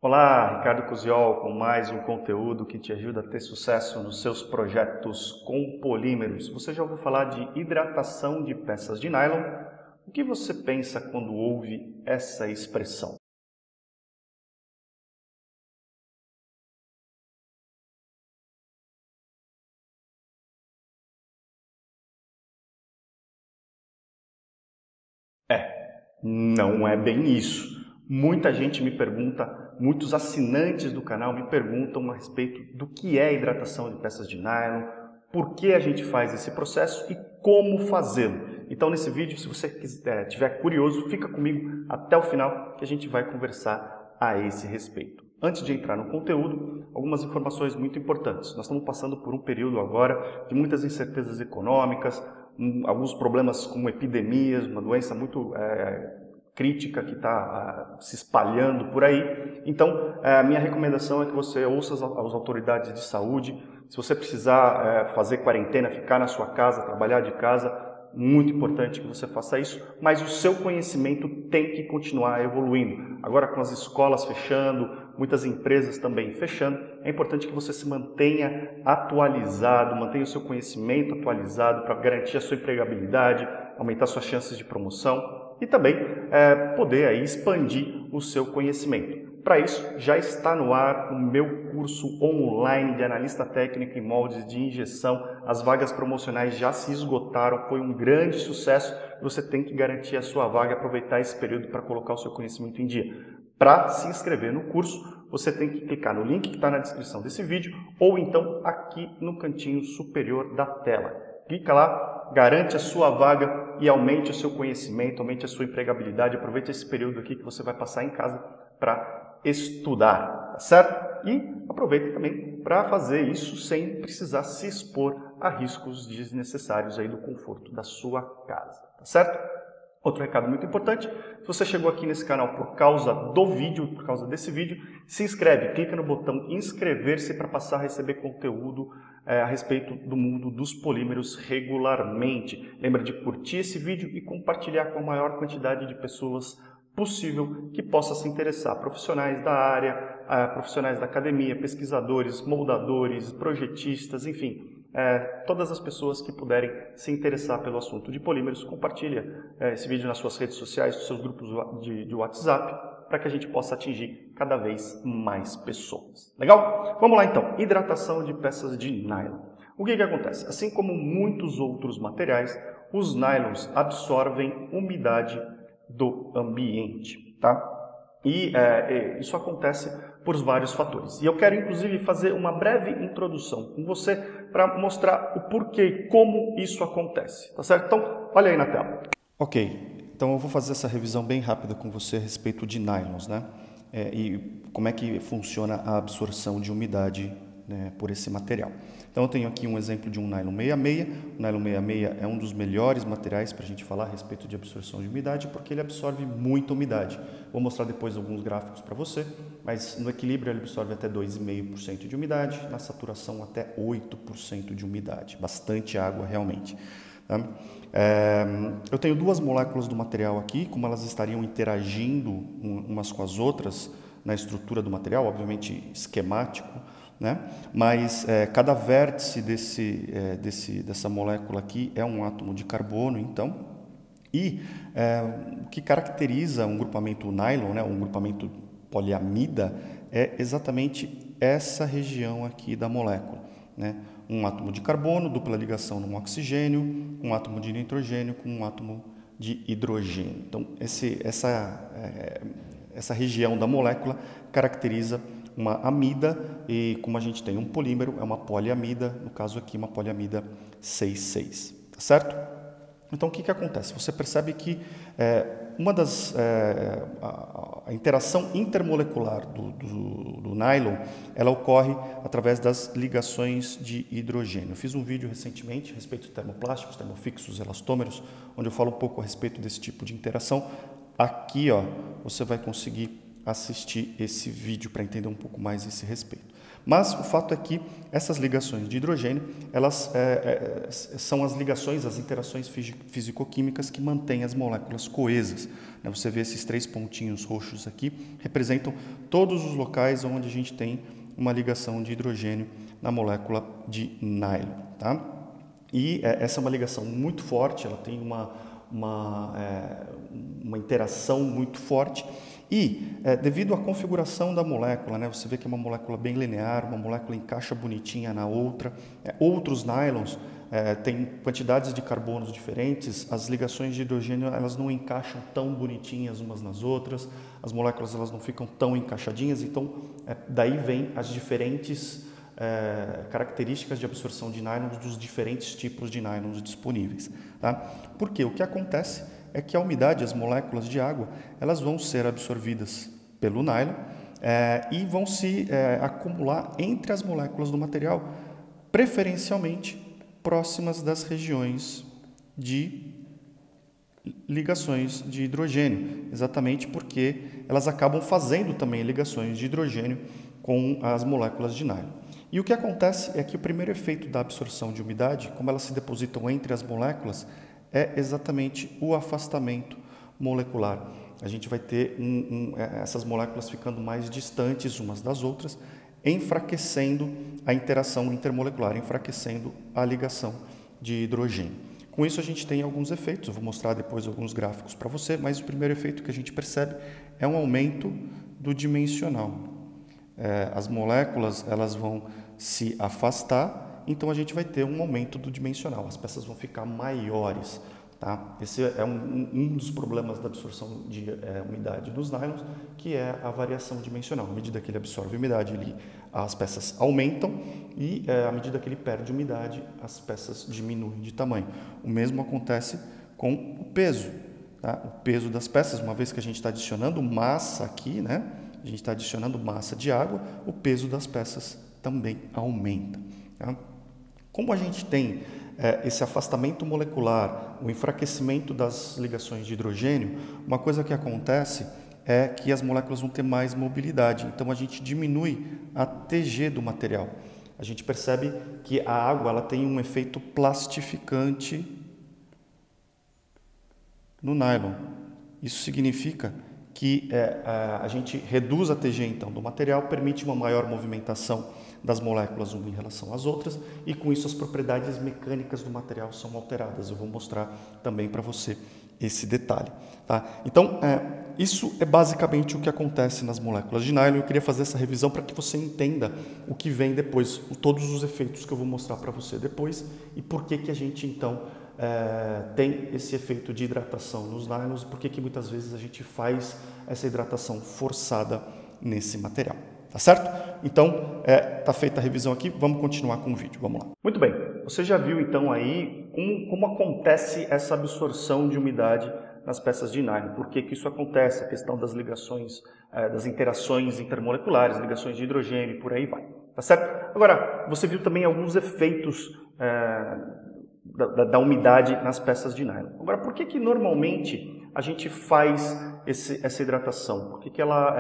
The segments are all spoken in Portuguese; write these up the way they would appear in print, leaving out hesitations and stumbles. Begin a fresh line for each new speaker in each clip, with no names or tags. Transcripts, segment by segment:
Olá, Ricardo Cusiol com mais um conteúdo que te ajuda a ter sucesso nos seus projetos com polímeros. Você já ouviu falar de hidratação de peças de nylon? O que você pensa quando ouve essa expressão? Não é bem isso. Muita gente me pergunta, muitos assinantes do canal me perguntam a respeito do que é hidratação de peças de nylon, por que a gente faz esse processo e como fazê-lo. Então nesse vídeo, se você estiver curioso, fica comigo até o final que a gente vai conversar a esse respeito. Antes de entrar no conteúdo, algumas informações muito importantes. Nós estamos passando por um período agora de muitas incertezas econômicas, alguns problemas como epidemias, uma doença muito crítica que está se espalhando por aí. Então, a minha recomendação é que você ouça as autoridades de saúde. Se você precisar fazer quarentena, ficar na sua casa, trabalhar de casa, muito importante que você faça isso, mas o seu conhecimento tem que continuar evoluindo. Agora, com as escolas fechando, muitas empresas também fechando, é importante que você se mantenha atualizado, mantenha o seu conhecimento atualizado para garantir a sua empregabilidade, aumentar suas chances de promoção e também poder aí expandir o seu conhecimento. Para isso, já está no ar o meu curso online de analista técnico em moldes de injeção. As vagas promocionais já se esgotaram, foi um grande sucesso. Você tem que garantir a sua vaga, aproveitar esse período para colocar o seu conhecimento em dia. Para se inscrever no curso, você tem que clicar no link que está na descrição desse vídeo ou então aqui no cantinho superior da tela. Clica lá, garante a sua vaga e aumente o seu conhecimento, aumente a sua empregabilidade. Aproveite esse período aqui que você vai passar em casa para estudar, tá certo? E aproveita também para fazer isso sem precisar se expor a riscos desnecessários aí do conforto da sua casa, tá certo? Outro recado muito importante, se você chegou aqui nesse canal por causa do vídeo, por causa desse vídeo, se inscreve, clica no botão inscrever-se para passar a receber conteúdo a respeito do mundo dos polímeros regularmente. Lembra de curtir esse vídeo e compartilhar com a maior quantidade de pessoas possível que possa se interessar. Profissionais da área, profissionais da academia, pesquisadores, moldadores, projetistas, enfim, todas as pessoas que puderem se interessar pelo assunto de polímeros, compartilha esse vídeo nas suas redes sociais, nos seus grupos de WhatsApp, para que a gente possa atingir cada vez mais pessoas. Legal? Vamos lá então. Hidratação de peças de nylon. O que acontece? Assim como muitos outros materiais, os nylons absorvem umidade do ambiente, tá? E isso acontece por vários fatores. E eu quero, inclusive, fazer uma breve introdução com você para mostrar o porquê e como isso acontece, tá certo? Então, olha aí na tela. Ok, então eu vou fazer essa revisão bem rápida com você a respeito de nylons, né? E como é que funciona a absorção de umidade, né, por esse material. Então eu tenho aqui um exemplo de um nylon 66. O nylon 66 é um dos melhores materiais para a gente falar a respeito de absorção de umidade, porque ele absorve muita umidade. Vou mostrar depois alguns gráficos para você, mas no equilíbrio ele absorve até 2,5% de umidade, na saturação até 8% de umidade. Bastante água realmente. Tá? Eu tenho duas moléculas do material aqui, como elas estariam interagindo umas com as outras na estrutura do material, obviamente esquemático, né? Mas cada vértice dessa molécula aqui é um átomo de carbono, então, e o que caracteriza um grupamento nylon, né, um grupamento poliamida, é exatamente essa região aqui da molécula, né? Um átomo de carbono, dupla ligação num oxigênio, um átomo de nitrogênio com um átomo de hidrogênio. Então, essa região da molécula caracteriza uma amida, e como a gente tem um polímero, é uma poliamida, no caso aqui uma poliamida 6,6, tá certo? Então o que acontece? Você percebe que a interação intermolecular do nylon, ela ocorre através das ligações de hidrogênio. Eu fiz um vídeo recentemente a respeito de termoplásticos, termofixos, elastômeros, onde eu falo um pouco a respeito desse tipo de interação. Aqui, ó, você vai conseguir assistir esse vídeo para entender um pouco mais esse respeito. Mas o fato é que essas ligações de hidrogênio, elas são as ligações, as interações físico-químicas que mantêm as moléculas coesas. Você vê esses 3 pontinhos roxos aqui, representam todos os locais onde a gente tem uma ligação de hidrogênio na molécula de nylon. Tá? E essa é uma ligação muito forte, ela tem uma interação muito forte. E, devido à configuração da molécula, você vê que é uma molécula bem linear, uma molécula encaixa bonitinha na outra. Outros nylons têm quantidades de carbonos diferentes, as ligações de hidrogênio elas não encaixam tão bonitinhas umas nas outras, as moléculas elas não ficam tão encaixadinhas, então daí vem as diferentes características de absorção de nylons dos diferentes tipos de nylons disponíveis. Tá? Porque o que acontece é que a umidade, as moléculas de água, elas vão ser absorvidas pelo nylon e vão se acumular entre as moléculas do material, preferencialmente próximas das regiões de ligações de hidrogênio, exatamente porque elas acabam fazendo também ligações de hidrogênio com as moléculas de nylon. E o que acontece é que o primeiro efeito da absorção de umidade, como elas se depositam entre as moléculas, é exatamente o afastamento molecular. A gente vai ter essas moléculas ficando mais distantes umas das outras, enfraquecendo a interação intermolecular, enfraquecendo a ligação de hidrogênio. Com isso a gente tem alguns efeitos, eu vou mostrar depois alguns gráficos para você, mas o primeiro efeito que a gente percebe é um aumento do dimensional. As moléculas elas vão se afastar, então a gente vai ter um aumento do dimensional, as peças vão ficar maiores. Tá? Esse é um dos problemas da absorção de umidade dos nylons, que é a variação dimensional. À medida que ele absorve umidade, as peças aumentam e à medida que ele perde umidade, as peças diminuem de tamanho. O mesmo acontece com o peso. Tá? O peso das peças, uma vez que a gente está adicionando massa aqui, a gente está adicionando massa de água, o peso das peças também aumenta. Tá? Como a gente tem esse afastamento molecular, o enfraquecimento das ligações de hidrogênio, uma coisa que acontece é que as moléculas vão ter mais mobilidade, então a gente diminui a TG do material. A gente percebe que a água ela tem um efeito plastificante no nylon. Isso significa que a gente reduz a TG então do material, permite uma maior movimentação das moléculas uma em relação às outras e com isso as propriedades mecânicas do material são alteradas. Eu vou mostrar também para você esse detalhe. Tá? Então, isso é basicamente o que acontece nas moléculas de nylon. Eu queria fazer essa revisão para que você entenda o que vem depois, todos os efeitos que eu vou mostrar para você depois e por que a gente então tem esse efeito de hidratação nos nylons, por que muitas vezes a gente faz essa hidratação forçada nesse material. Tá certo? Então, tá feita a revisão aqui, vamos continuar com o vídeo, vamos lá. Muito bem, você já viu então aí como acontece essa absorção de umidade nas peças de nylon, por que isso acontece, a questão das ligações, das interações intermoleculares, ligações de hidrogênio, por aí vai, tá certo? Agora, você viu também alguns efeitos da umidade nas peças de nylon. Agora, por que normalmente a gente faz essa hidratação? Por que ela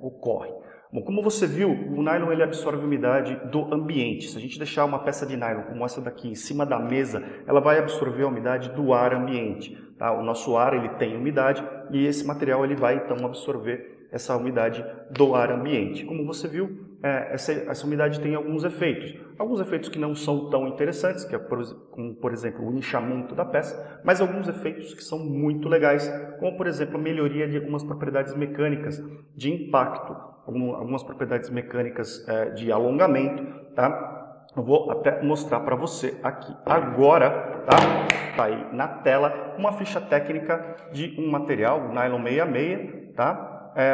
ocorre? Bom, como você viu, o nylon ele absorve umidade do ambiente. Se a gente deixar uma peça de nylon como essa daqui em cima da mesa, ela vai absorver a umidade do ar ambiente. Tá? O nosso ar ele tem umidade e esse material ele vai então absorver essa umidade do ar ambiente. Como você viu, essa umidade tem alguns efeitos que não são tão interessantes, que é como, por exemplo, o inchamento da peça, mas alguns efeitos que são muito legais, como por exemplo a melhoria de algumas propriedades mecânicas de impacto, algumas propriedades mecânicas de alongamento, tá? Eu vou até mostrar para você aqui agora, tá? Tá aí na tela uma ficha técnica de um material, o nylon 66, tá?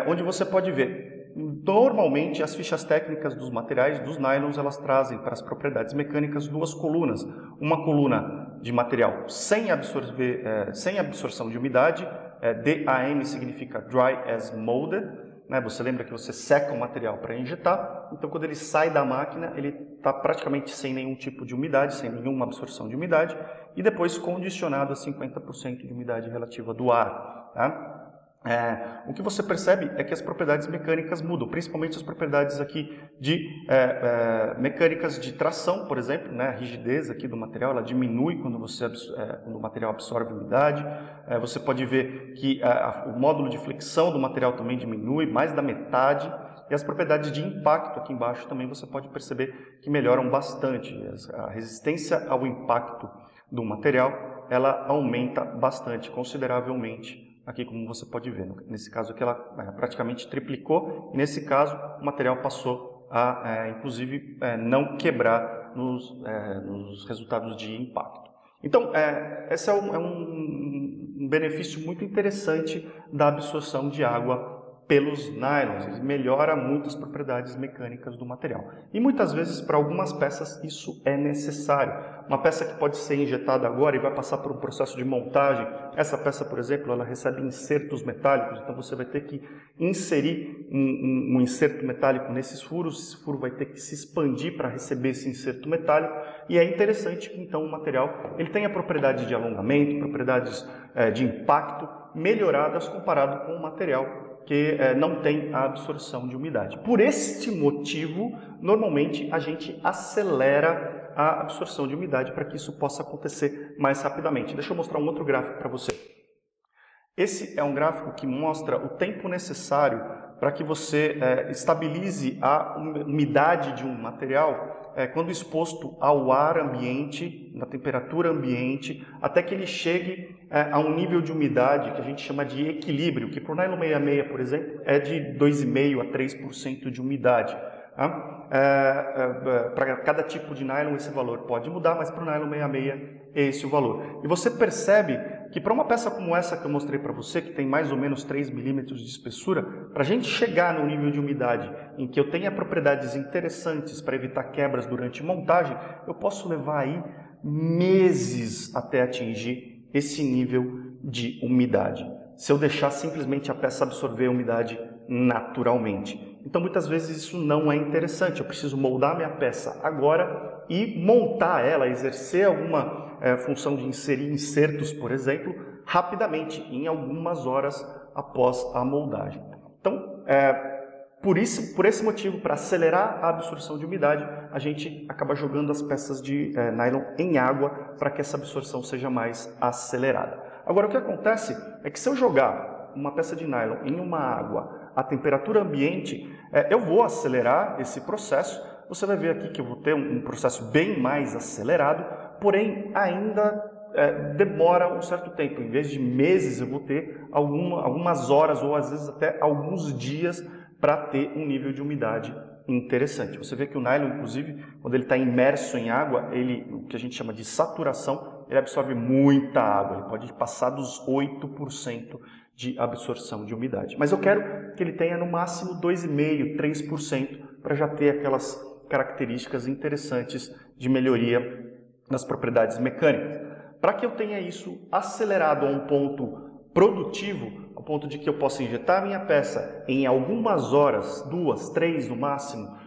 Onde você pode ver, normalmente as fichas técnicas dos materiais, dos nylons, elas trazem para as propriedades mecânicas duas colunas. Uma coluna de material sem absorção de umidade, DAM significa Dry as Molded, né? Você lembra que você seca o material para injetar, então quando ele sai da máquina, ele está praticamente sem nenhum tipo de umidade, sem nenhuma absorção de umidade, e depois condicionado a 50% de umidade relativa do ar. Tá? o que você percebe é que as propriedades mecânicas mudam, principalmente as propriedades aqui de mecânicas de tração, por exemplo, né? A rigidez aqui do material, ela diminui quando quando o material absorve umidade. Você pode ver que o módulo de flexão do material também diminui, mais da metade. E as propriedades de impacto aqui embaixo também você pode perceber que melhoram bastante. A resistência ao impacto do material, ela aumenta bastante, consideravelmente. Aqui, como você pode ver, nesse caso aqui ela praticamente triplicou, e nesse caso o material passou a, inclusive, não quebrar nos resultados de impacto. Então, esse é um benefício muito interessante da absorção de água pelos nylons. Ele melhora muito as propriedades mecânicas do material. E muitas vezes, para algumas peças, isso é necessário. Uma peça que pode ser injetada agora e vai passar por um processo de montagem. Essa peça, por exemplo, ela recebe insertos metálicos, então você vai ter que inserir um inserto metálico nesses furos. Esse furo vai ter que se expandir para receber esse inserto metálico. E é interessante que, então, o material ele tenha propriedades de alongamento, propriedades de impacto melhoradas comparado com o material que não tem a absorção de umidade. Por este motivo, normalmente a gente acelera a absorção de umidade para que isso possa acontecer mais rapidamente. Deixa eu mostrar um outro gráfico para você. Esse é um gráfico que mostra o tempo necessário para que você estabilize a umidade de um material quando exposto ao ar ambiente, na temperatura ambiente, até que ele chegue a um nível de umidade que a gente chama de equilíbrio, que para o nylon 66, por exemplo, é de 2,5% a 3% de umidade. Para cada tipo de nylon esse valor pode mudar, mas para o nylon 66 é esse o valor. E você percebe que para uma peça como essa que eu mostrei para você, que tem mais ou menos 3 milímetros de espessura, para a gente chegar no nível de umidade em que eu tenha propriedades interessantes para evitar quebras durante montagem, eu posso levar aí meses até atingir esse nível de umidade, se eu deixar simplesmente a peça absorver a umidade naturalmente. Então, muitas vezes isso não é interessante. Eu preciso moldar minha peça agora e montar ela, exercer alguma função de inserir insertos, por exemplo, rapidamente, em algumas horas após a moldagem. Então, por esse motivo, para acelerar a absorção de umidade, a gente acaba jogando as peças de nylon em água para que essa absorção seja mais acelerada. Agora, o que acontece é que se eu jogar uma peça de nylon em uma água a temperatura ambiente, eu vou acelerar esse processo. Você vai ver aqui que eu vou ter um processo bem mais acelerado, porém ainda demora um certo tempo. Em vez de meses, eu vou ter algumas horas ou às vezes até alguns dias para ter um nível de umidade interessante. Você vê que o nylon, inclusive, quando ele está imerso em água, o que a gente chama de saturação, ele absorve muita água. Ele pode passar dos 8% de absorção de umidade. Mas eu quero que ele tenha no máximo 2,5%, 3% para já ter aquelas características interessantes de melhoria nas propriedades mecânicas. Para que eu tenha isso acelerado a um ponto produtivo, ao ponto de que eu possa injetar a minha peça em algumas horas, 2, 3 no máximo,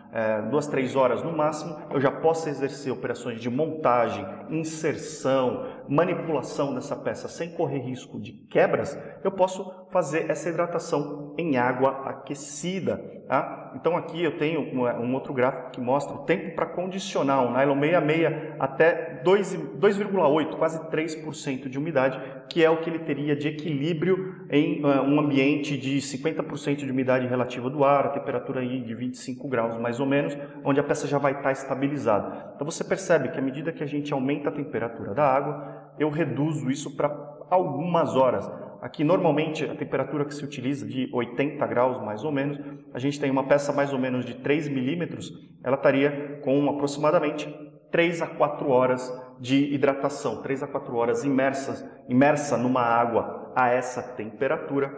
2, 3 horas no máximo, eu já posso exercer operações de montagem, inserção, manipulação dessa peça sem correr risco de quebras, eu posso fazer essa hidratação em água aquecida. Tá? Então aqui eu tenho um outro gráfico que mostra o tempo para condicionar um nylon 66 até 2,8%, quase 3% de umidade, que é o que ele teria de equilíbrio em um ambiente de 50% de umidade relativa do ar, a temperatura aí de 25 graus mais ou menos, onde a peça já vai estar estabilizada. Então você percebe que à medida que a gente aumenta a temperatura da água, eu reduzo isso para algumas horas. Aqui, normalmente, a temperatura que se utiliza de 80 graus, mais ou menos, a gente tem uma peça mais ou menos de 3 milímetros, ela estaria com aproximadamente 3 a 4 horas de hidratação, 3 a 4 horas imersa numa água a essa temperatura,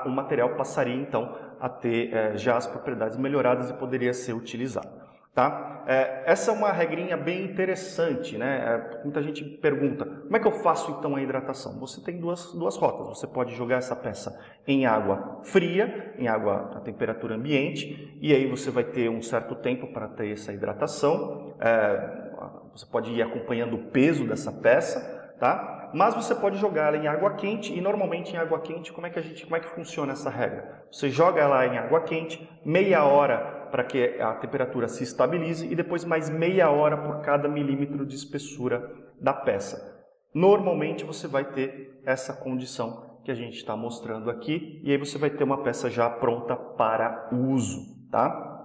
o material passaria, então, a ter já as propriedades melhoradas e poderia ser utilizado. Tá? Essa é uma regrinha bem interessante, né? Muita gente pergunta, como é que eu faço então a hidratação? Você tem duas rotas, você pode jogar essa peça em água fria, em água a temperatura ambiente, e aí você vai ter um certo tempo para ter essa hidratação, você pode ir acompanhando o peso dessa peça, tá? Mas você pode jogar ela em água quente e normalmente em água quente, como é que funciona essa regra? Você joga ela em água quente, meia hora para que a temperatura se estabilize e depois mais meia hora por cada milímetro de espessura da peça. Normalmente você vai ter essa condição que a gente está mostrando aqui e aí você vai ter uma peça já pronta para uso, tá?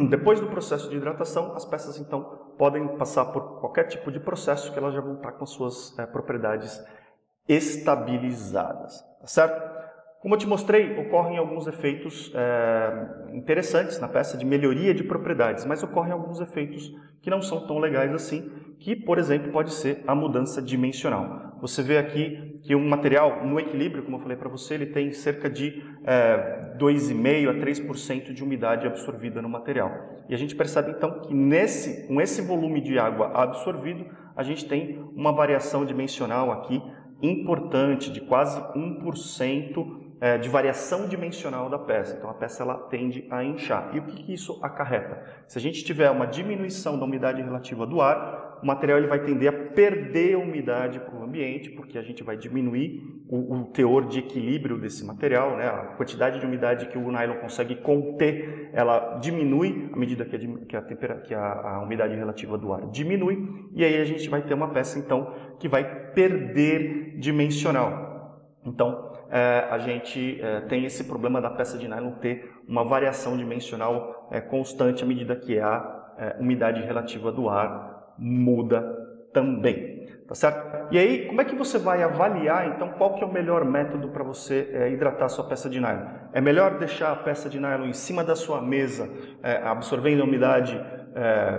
Depois do processo de hidratação, as peças então podem passar por qualquer tipo de processo que elas já vão estar com as suas propriedades estabilizadas, tá certo? Como eu te mostrei, ocorrem alguns efeitos interessantes na peça de melhoria de propriedades, mas ocorrem alguns efeitos que não são tão legais assim, que, por exemplo, pode ser a mudança dimensional. Você vê aqui que um material no equilíbrio, como eu falei para você, ele tem cerca de 2,5% a 3% de umidade absorvida no material. E a gente percebe então que com esse volume de água absorvido, a gente tem uma variação dimensional aqui importante, de quase 1%, de variação dimensional da peça. Então a peça ela tende a inchar. E o que isso acarreta? Se a gente tiver uma diminuição da umidade relativa do ar, o material ele vai tender a perder umidade para o ambiente, porque a gente vai diminuir o teor de equilíbrio desse material, né? A quantidade de umidade que o nylon consegue conter, ela diminui à medida que a umidade relativa do ar diminui, e aí a gente vai ter uma peça então que vai perder dimensional. Então a gente tem esse problema da peça de nylon ter uma variação dimensional constante à medida que a umidade relativa do ar muda também, tá certo? E aí, como é que você vai avaliar, então, qual que é o melhor método para você hidratar a sua peça de nylon? É melhor deixar a peça de nylon em cima da sua mesa, absorvendo a umidade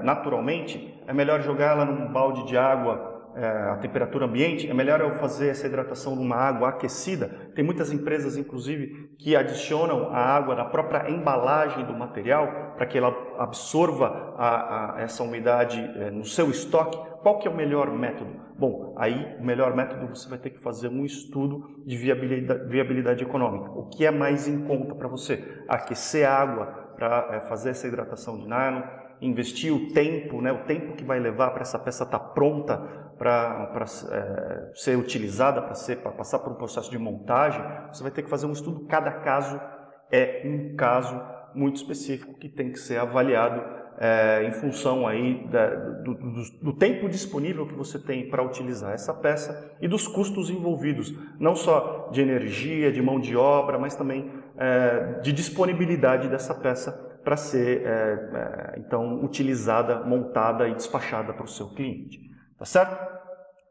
naturalmente? É melhor jogá-la num balde de água a temperatura ambiente? É melhor eu fazer essa hidratação numa água aquecida? Tem muitas empresas, inclusive, que adicionam a água na própria embalagem do material para que ela absorva essa umidade no seu estoque. Qual que é o melhor método? Bom, aí o melhor método você vai ter que fazer um estudo de viabilidade econômica. O que é mais em conta para você? Aquecer a água para fazer essa hidratação de nylon, investir o tempo, né, o tempo que vai levar para essa peça estar pronta para ser utilizada, para passar por um processo de montagem. Você vai ter que fazer um estudo. Cada caso é um caso muito específico que tem que ser avaliado em função aí do tempo disponível que você tem para utilizar essa peça e dos custos envolvidos, não só de energia, de mão de obra, mas também de disponibilidade dessa peça para ser então utilizada, montada e despachada para o seu cliente. Tá certo?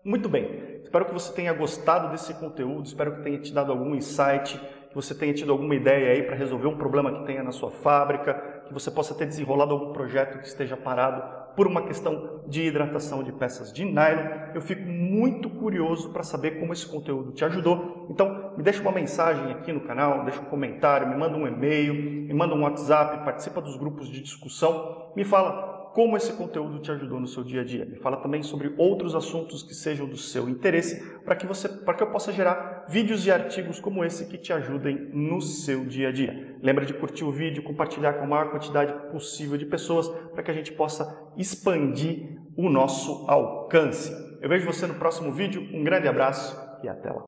Muito bem. Espero que você tenha gostado desse conteúdo, espero que tenha te dado algum insight, que você tenha tido alguma ideia aí para resolver um problema que tenha na sua fábrica, que você possa ter desenrolado algum projeto que esteja parado por uma questão de hidratação de peças de nylon. Eu fico muito curioso para saber como esse conteúdo te ajudou. Então, me deixa uma mensagem aqui no canal, deixa um comentário, me manda um e-mail, me manda um WhatsApp, participa dos grupos de discussão, me fala como esse conteúdo te ajudou no seu dia a dia. Me fala também sobre outros assuntos que sejam do seu interesse, para que eu possa gerar vídeos e artigos como esse que te ajudem no seu dia a dia. Lembra de curtir o vídeo, compartilhar com a maior quantidade possível de pessoas, para que a gente possa expandir o nosso alcance. Eu vejo você no próximo vídeo, um grande abraço e até lá.